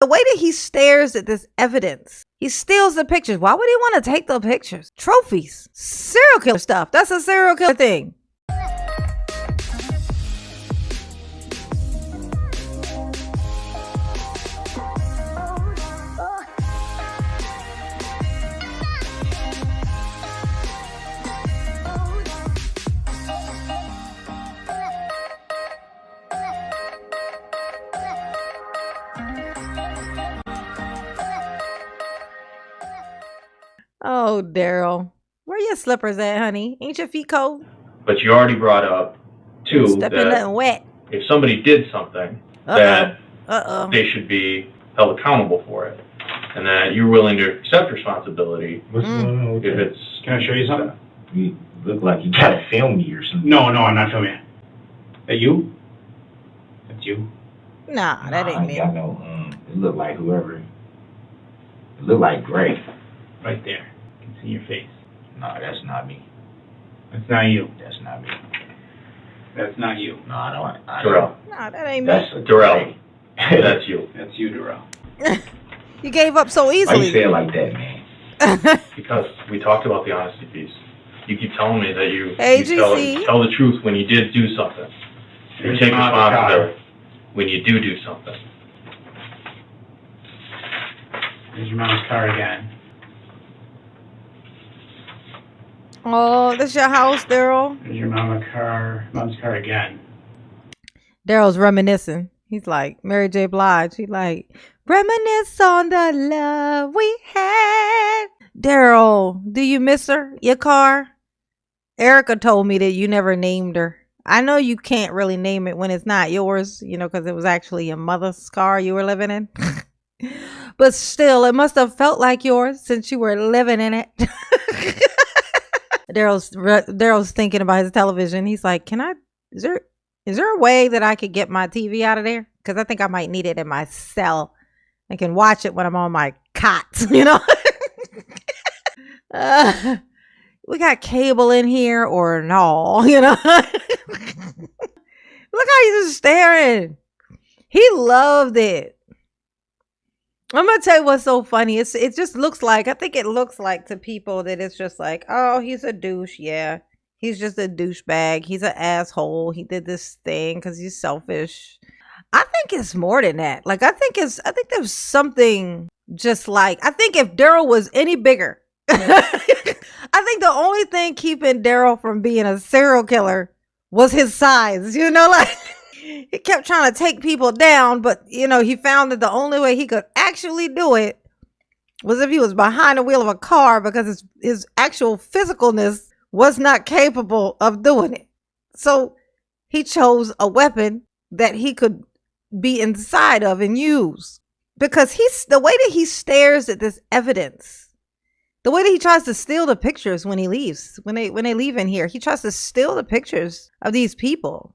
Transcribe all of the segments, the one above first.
way that he stares at this evidence. He steals the pictures. Why would he want to take the pictures? Trophies. Serial killer stuff. That's a serial killer thing. Oh, Daryl. Where your slippers at, honey? Ain't your feet cold? But you already brought up, too, Step in that nothing wet. if somebody did something, that they should be held accountable for it. And that you're willing to accept responsibility if it's... Can I show you something? You look like you gotta film me or something. No, I'm not filming you. That you? That's you? Nah, that ain't me. I know, it look like whoever. It look like Gray. Right there. You can see your face. No, that's not me. That's not you. That's not me. That's not you. No, I don't. Darrell. Nah, that ain't That's me. Darrell. That's you. That's you, Daryl. You gave up so Why easily. you say it like that, man? Because we talked about the honesty piece. You keep telling me that you tell the truth when you did do something. You take responsibility when you do something. There's your mom's car again. Oh, this your house, Daryl? There's your mom's car again. Daryl's reminiscing. He's like Mary J. Blige. He like, reminisce on the love we had. Daryl, do you miss her? Your car? Erica told me that you never named her. I know you can't really name it when it's not yours, because it was actually your mother's car you were living in. But still, it must have felt like yours since you were living in it. Daryl's thinking about his television. He's like, is there a way that I could get my TV out of there? Because I think I might need it in my cell. I can watch it when I'm on my cot, we got cable in here or no, Look how he's just staring. He loved it. I'm gonna tell you what's so funny. It just looks like, I think it looks like to people that it's just like, oh, he's a douche. Yeah, he's just a douchebag. He's an asshole. He did this thing because he's selfish. I think it's more than that. Like, I think there's something just like, I think if Daryl was any bigger, I think the only thing keeping Daryl from being a serial killer was his size, like he kept trying to take people down, but he found that the only way he could actually do it was if he was behind the wheel of a car, because his actual physicalness was not capable of doing it. So he chose a weapon that he could be inside of and use, because the way that he stares at this evidence, the way that he tries to steal the pictures when he leaves, when they leave in here, he tries to steal the pictures of these people,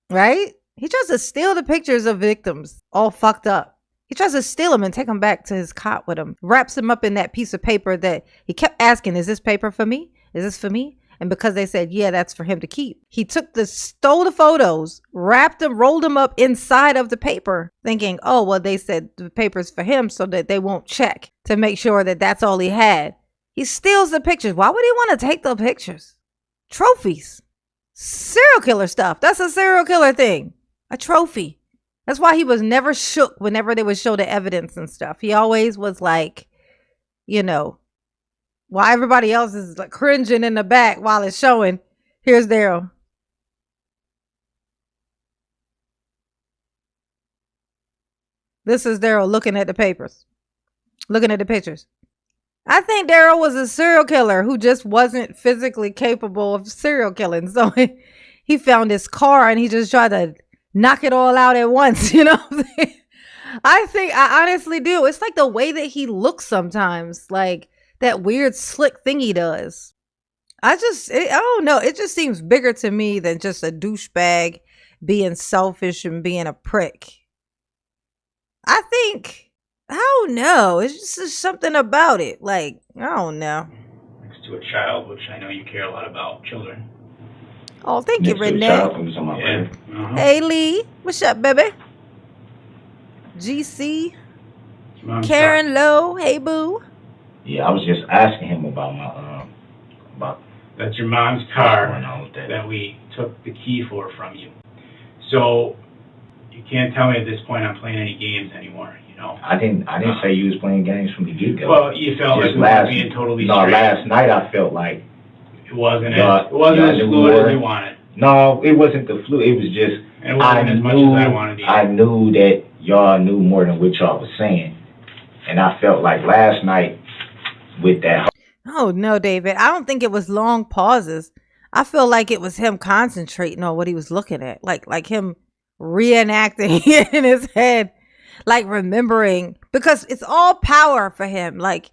right? He tries to steal the pictures of victims all fucked up. He tries to steal them and take them back to his cot with him, wraps them up in that piece of paper that he kept asking, is this paper for me? Is this for me? And because they said, yeah, that's for him to keep, he stole the photos, wrapped them, rolled them up inside of the paper, thinking, oh, well, they said the paper's for him so that they won't check to make sure that that's all he had. He steals the pictures. Why would he want to take the pictures? Trophies. Serial killer stuff. That's a serial killer thing. A trophy. That's why he was never shook whenever they would show the evidence and stuff. He always was like, while everybody else is like cringing in the back while it's showing, here's Daryl. This is Daryl looking at the papers, looking at the pictures. I think Daryl was a serial killer who just wasn't physically capable of serial killing. So he found his car and he just tried to knock it all out at once, I honestly do. It's like the way that he looks sometimes, like that weird slick thing he does. I don't know. It just seems bigger to me than just a douchebag being selfish and being a prick. I don't know. It's just something about it. Like, I don't know. Next to a child, which I know you care a lot about, children. Oh, thank you, Renee. Yeah. Hey, Lee. What's up, baby? GC. Karen Lowe, hey boo. Yeah, I was just asking him about my about. That's your mom's car that we took the key from you. So you can't tell me at this point I'm playing any games anymore. You know. I didn't say you was playing games from the get go. Well, you felt like we were being totally straight. Last night I felt like it wasn't as fluid as you wanted. No, it wasn't the fluid. It was just and it wasn't as much as I wanted to. I knew that y'all knew more than what y'all was saying, and I felt like last night with that. Oh no, David! I don't think it was long pauses. I feel like it was him concentrating on what he was looking at, like him reenacting in his head, like remembering, because it's all power for him. Like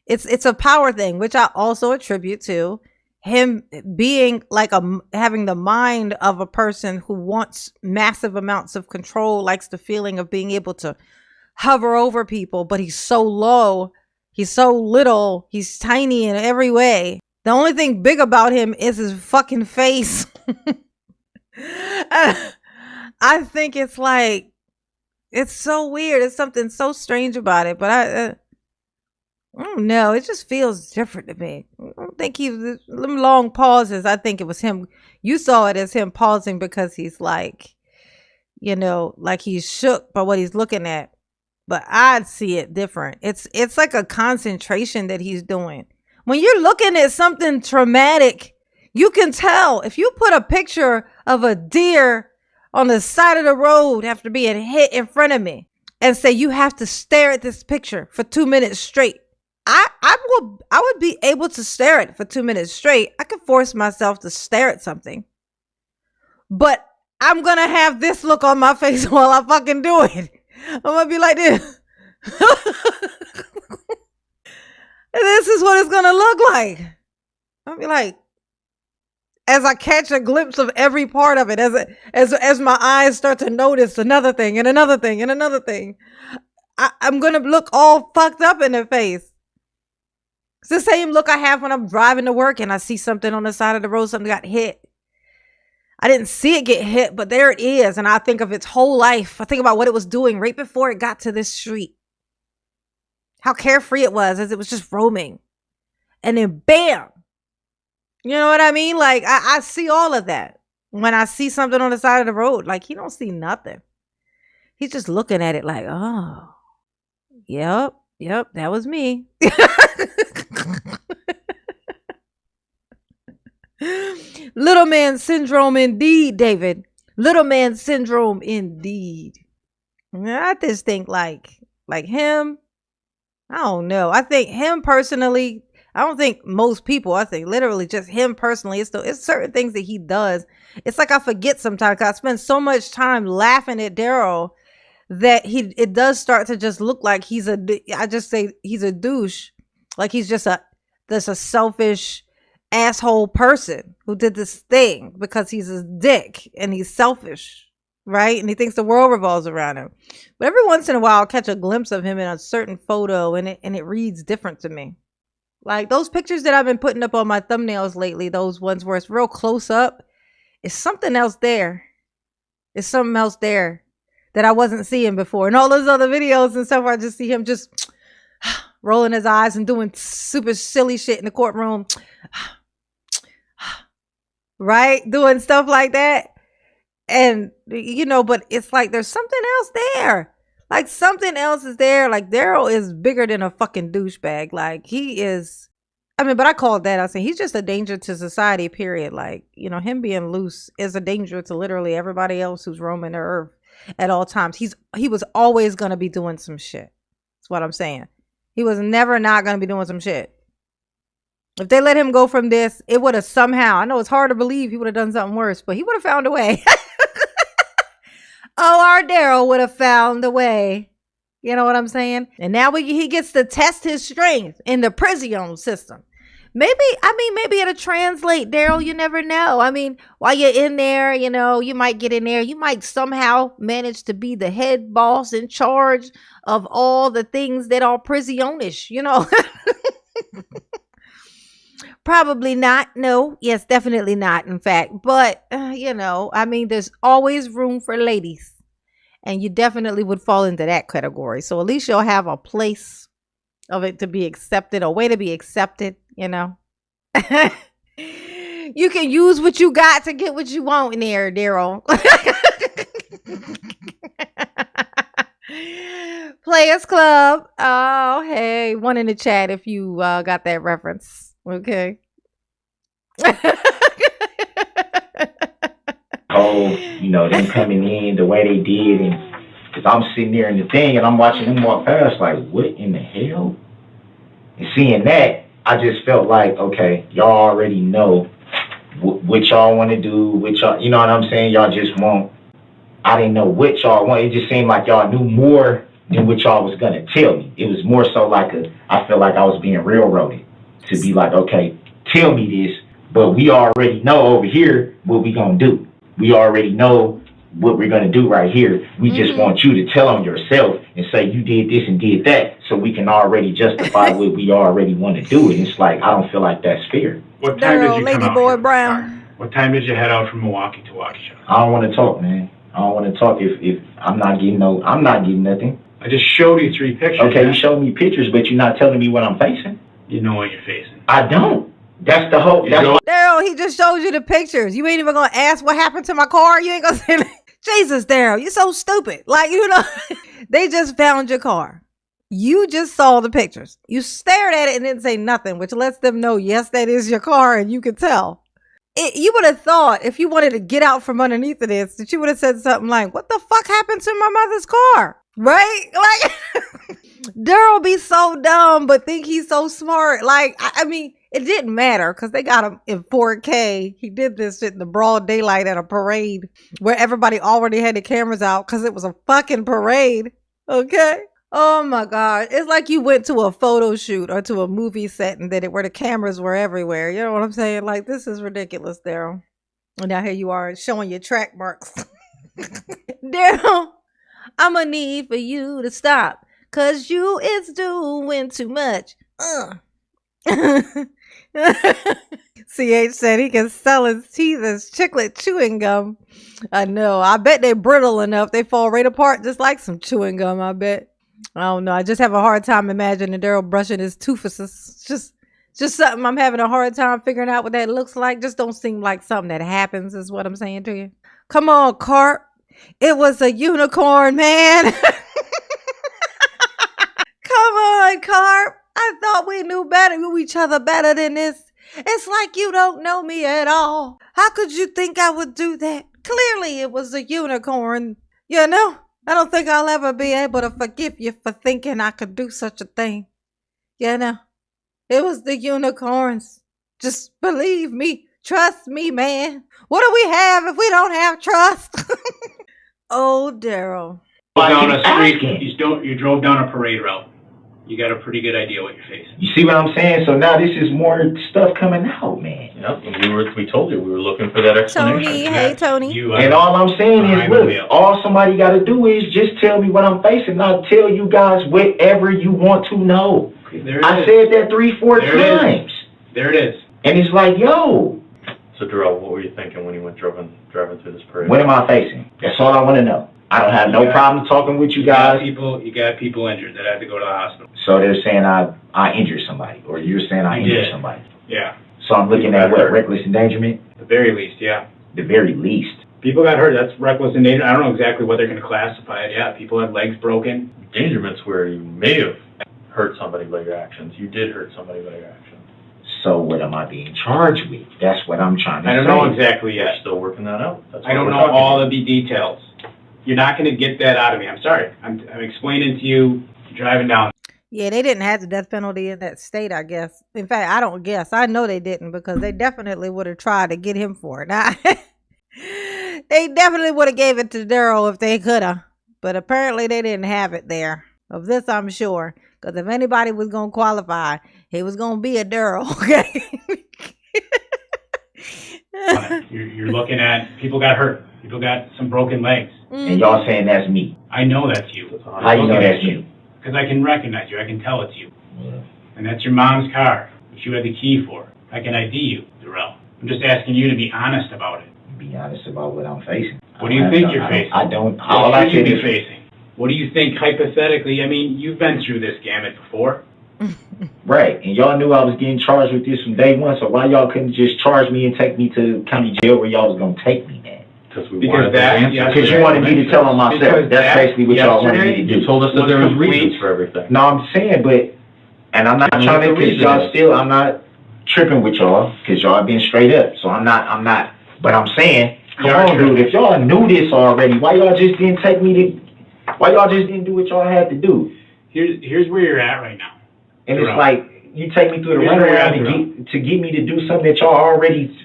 it's a power thing, which I also attribute to him being like having the mind of a person who wants massive amounts of control, likes the feeling of being able to hover over people, but he's so low, he's so little, he's tiny in every way. The only thing big about him is his fucking face. I think it's like, it's so weird. It's something so strange about it, but I don't know. It just feels different to me. I don't think them long pauses. I think it was him. You saw it as him pausing because he's like, like he's shook by what he's looking at. But I'd see it different. It's like a concentration that he's doing. When you're looking at something traumatic, you can tell. If you put a picture of a deer on the side of the road after being hit in front of me and say you have to stare at this picture for 2 minutes straight, I would be able to stare at it for 2 minutes straight. I could force myself to stare at something, but I'm gonna have this look on my face while I fucking do it. I'm gonna be like this. And this is what it's gonna look like. I'll be like, as I catch a glimpse of every part of it, as my eyes start to notice another thing and another thing and another thing, I'm gonna look all fucked up in the face. It's the same look I have when I'm driving to work and I see something on the side of the road, something got hit. I didn't see it get hit, but there it is. And I think of its whole life. I think about what it was doing right before it got to this street. How carefree it was as it was just roaming. And then bam. You know what I mean? Like I see all of that. When I see something on the side of the road, like he don't see nothing. He's just looking at it like, oh, yep, that was me. Little man syndrome indeed, David. Little man syndrome indeed. I just think like him, I don't know. I think him personally, I don't think most people, I think literally just him personally, it's certain things that he does. It's like I forget sometimes because I spend so much time laughing at Daryl that it does start to just look like I just say he's a douche. Like he's just a selfish asshole person who did this thing because he's a dick and he's selfish, right? And he thinks the world revolves around him. But every once in a while I'll catch a glimpse of him in a certain photo and it reads different to me. Like those pictures that I've been putting up on my thumbnails lately, those ones where it's real close up, it's something else there. It's something else there that I wasn't seeing before. And all those other videos and stuff where I just see him just rolling his eyes and doing super silly shit in the courtroom. Right? Doing stuff like that. And, but it's like there's something else there. Like something else is there. Like Daryl is bigger than a fucking douchebag. Like he is. But I called that. I said he's just a danger to society, period. Like, him being loose is a danger to literally everybody else who's roaming the earth at all times. He was always going to be doing some shit. That's what I'm saying. He was never not going to be doing some shit. If they let him go from this, it would have somehow, I know it's hard to believe he would have done something worse, but he would have found a way. Oh, our Daryl would have found a way. You know what I'm saying? And now he gets to test his strength in the prison system. Maybe it'll translate, Daryl. You never know. While you're in there, you might get in there. You might somehow manage to be the head boss in charge of all the things that are prisionish, Probably not. No. Yes, definitely not, in fact. But, there's always room for ladies. And you definitely would fall into that category. So at least you'll have a place of it to be accepted, a way to be accepted, you know. You can use what you got to get what you want in there, Daryl. Players Club. Oh, hey. One in the chat if you got that reference. Okay. Oh, you know, them coming in the way they did, and because I'm sitting there in the thing and I'm watching them walk past, like, what in the hell? And seeing that, I just felt like, okay, y'all already know what y'all want to do, what y'all, you know what I'm saying? Y'all just want, I didn't know what y'all want. It just seemed like y'all knew more than what y'all was going to tell me. It was more so like I felt like I was being railroaded to be like, okay, tell me this, but we already know over here what we going to do. We already know what we're going to do right here. We just want you to tell them yourself and say you did this and did that so we can already justify what we already want to do. And it's like, I don't feel like that's fair. What time did you come out Boy here? Brown. What time did you head out from Milwaukee to Waukesha? I don't want to talk, man. I don't want to talk if I'm not getting nothing. I just showed you 3 pictures. Okay, man. You showed me pictures, but you're not telling me what I'm facing. You know what you're facing. I don't. That's the whole. Daryl, he just showed you the pictures. You ain't even gonna ask what happened to my car. You ain't gonna say, Jesus, Daryl, you're so stupid. Like, you know, they just found your car. You just saw the pictures. You stared at it and didn't say nothing, which lets them know, yes, that is your car, and you can tell. You would have thought, if you wanted to get out from underneath of this, that you would have said something like, what the fuck happened to my mother's car? Right? Like, Daryl be so dumb, but think he's so smart. Like, I mean, it didn't matter because they got him in 4K. He did this shit in the broad daylight at a parade where everybody already had the cameras out because it was a fucking parade. Okay? Oh my God. It's like you went to a photo shoot or to a movie set and where the cameras were everywhere. You know what I'm saying? Like, this is ridiculous, Daryl. And now here you are showing your track marks. Daryl, I'm gonna need for you to stop because you is doing too much. CH said he can sell his teeth as chiclet chewing gum. I know. I bet they're brittle enough. They fall right apart just like some chewing gum, I bet. I don't know. I just have a hard time imagining Daryl brushing his toofuses. Just something I'm having a hard time figuring out what that looks like. Just don't seem like something that happens is what I'm saying to you. Come on, Carp. It was a unicorn, man. Come on, Carp. I thought we knew each other better than this. It's like you don't know me at all. How could you think I would do that? Clearly it was a unicorn, you know? I don't think I'll ever be able to forgive you for thinking I could do such a thing. You know? It was the unicorns. Just believe me. Trust me, man. What do we have if we don't have trust? Oh, Daryl. Down a street, you drove down a parade route. You got a pretty good idea what you're facing. You see what I'm saying? So now this is more stuff coming out, man. Yep, we told you we were looking for that explanation. Tony, hey Tony. And all I'm saying is, look, all somebody got to do is just tell me what I'm facing. I'll tell you guys whatever you want to know. I said that 3-4 times. There it is. And it's like, yo. So, Daryl, what were you thinking when you went driving through this parade? What am I facing? That's all I want to know. I don't have no problem talking with you guys. You got people injured that had to go to the hospital. So they're saying I injured somebody, or you're saying I injured somebody. Yeah. So I'm looking at what, reckless endangerment? The very least, yeah. The very least. People got hurt. That's reckless endangerment. I don't know exactly what they're going to classify it. Yeah, people had legs broken. Endangerment's where you may have hurt somebody by your actions. You did hurt somebody by your actions. So what am I being charged with? That's what I'm trying to say. I don't know exactly yet. We're still working that out. I don't know all of the details. You're not going to get that out of me. I'm sorry. I'm explaining to you driving down. Yeah, they didn't have the death penalty in that state, I guess. In fact, I don't guess. I know they didn't because they definitely would have tried to get him for it. Now, they definitely would have gave it to Daryl if they could have. But apparently they didn't have it there. Of this, I'm sure. Because if anybody was going to qualify, he was going to be a Daryl, okay? You're looking at people got hurt. People got some broken legs. And y'all saying that's me. I know that's you. How you know that's you? Because I can recognize you. I can tell it's you. Yeah. And that's your mom's car, which you had the key for. I can ID you, Darrell. I'm just asking you to be honest about it. Be honest about what I'm facing. What do you think you're facing? I don't. What should you be facing? What do you think hypothetically? I mean, you've been through this gamut before. Right, and y'all knew I was getting charged with this from day one, so why y'all couldn't just charge me and take me to county jail where y'all was gonna take me, man? Because you wanted me to tell on myself. That's basically what y'all wanted me to do. You told us that there was reasons for everything. No, I'm saying, and I'm not trying to, because y'all still, I'm not tripping with y'all, because y'all being straight up, so I'm not, but I'm saying, come on, dude, if y'all knew this already, why y'all just didn't why y'all just didn't do what y'all had to do? Here's where you're at right now. And it's like, you take me through the runaround to get me to do something that y'all already...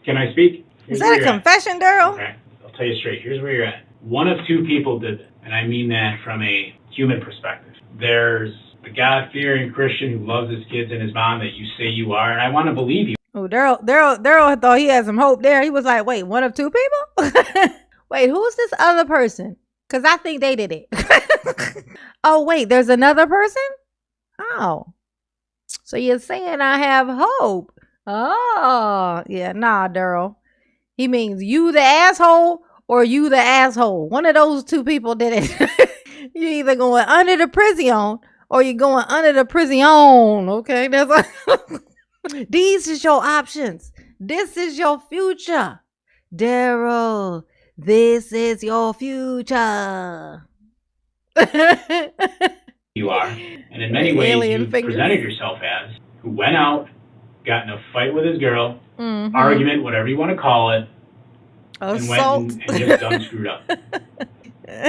Can I speak? Is that a confession, Daryl? Okay, I'll tell you straight. Here's where you're at. One of two people did it, and I mean that from a human perspective. There's the God-fearing Christian who loves his kids and his mom that you say you are, and I want to believe you. Oh, Daryl thought he had some hope there. He was like, wait, one of two people? Wait, who's this other person? Because I think they did it. Oh, wait, there's another person? Oh, so you're saying I have hope? Oh, yeah, nah, Daryl. He means you the asshole or you the asshole. One of those two people did it. You're either going under the prison or you're going under the prison. Okay, that's what these is your options. This is your future, Daryl. This is your future. You are, and in many ways you presented yourself as, who went out, got in a fight with his girl, argument, whatever you want to call it, assault, and just done screwed up.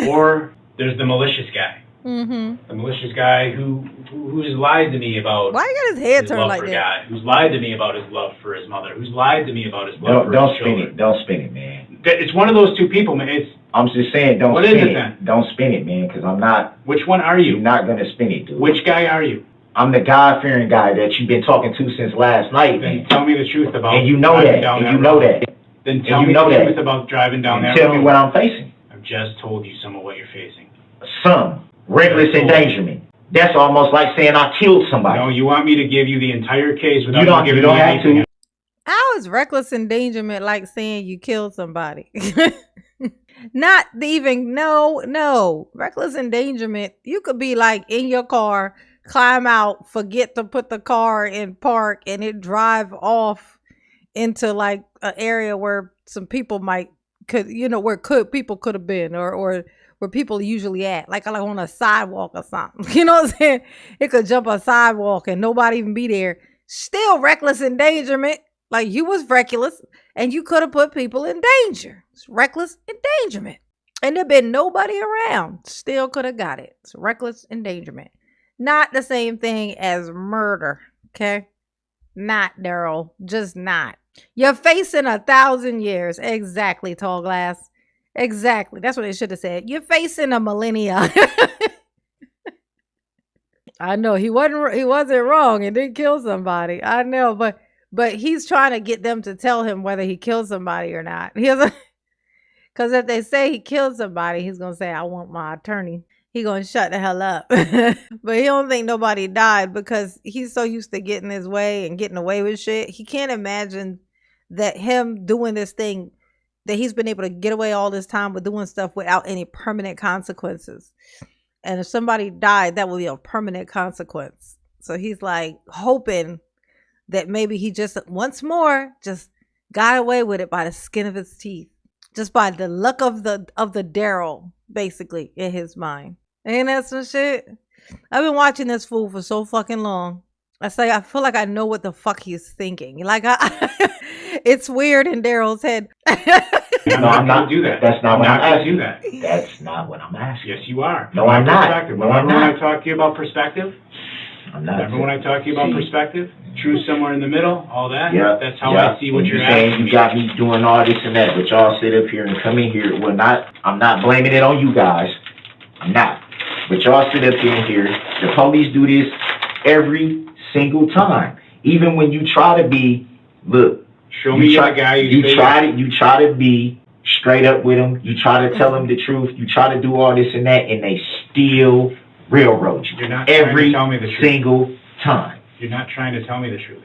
Or there's the malicious guy, the malicious guy who's lied to me about why you got his head turned like that? God, who's lied to me about his love for his mother, who's lied to me about his love for his children. Don't spin it, man. It's one of those two people, man. I'm just saying, don't spin it. Then? Don't spin it, man, because I'm not. Which one are you? You're not going to spin it, dude. Which guy are you? I'm the God-fearing guy that you've been talking to since last night, Then tell me the truth about. And you know that. And you know that. Then tell me the truth about driving down that road. Tell me what I'm facing. I've just told you some of what you're facing. Some. Reckless endangerment. That's almost like saying I killed somebody. No, you want me to give you the entire case without you don't have to. How is reckless endangerment like saying you killed somebody? Not even, no. Reckless endangerment, you could be like in your car, climb out, forget to put the car in park, and it drive off into like an area where some people people could have been, or where people usually at, like on a sidewalk or something. You know what I'm saying? It could jump a sidewalk and nobody even be there. Still reckless endangerment. Like you was reckless and you could have put people in danger. It's reckless endangerment. And there been nobody around. Still could have got it. It's reckless endangerment. Not the same thing as murder. Okay? Not, Daryl. Just not. You're facing 1,000 years. Exactly, Tall Glass. Exactly. That's what they should have said. You're facing a millennia. I know he wasn't wrong and didn't kill somebody. I know, but he's trying to get them to tell him whether he killed somebody or not. Because if they say he killed somebody, he's going to say, I want my attorney. He's going to shut the hell up. But he don't think nobody died because he's so used to getting his way and getting away with shit. He can't imagine that him doing this thing, that he's been able to get away all this time with doing stuff without any permanent consequences. And if somebody died, that would be a permanent consequence. So he's like hoping that maybe he just once more just got away with it by the skin of his teeth, just by the luck of the Daryl, basically, in his mind. Ain't that some shit? I've been watching this fool for so fucking long. I feel like I know what the fuck he's thinking. Like it's weird in Daryl's head. No, I'm not do that. That's not what I'm asking. Do that. That's not what I'm asking. Yes, you are. No, I'm not. No, I'm Remember not. when I talk to you about perspective? I'm not. Remember when I talk to you about perspective? Truth somewhere in the middle, all that? Yeah. That's how I see what you're asking. You got me doing all this and that, but y'all sit up here and come in here. I'm not blaming it on you guys. I'm not. But y'all sit up here and hear the police do this every single time. Even when you try to be, look. Show me a guy you try to be straight up with them. You try to tell them the truth. You try to do all this and that, and they still railroad you. You're not every trying to tell me the truth. Single time. You're not trying to tell me the truth.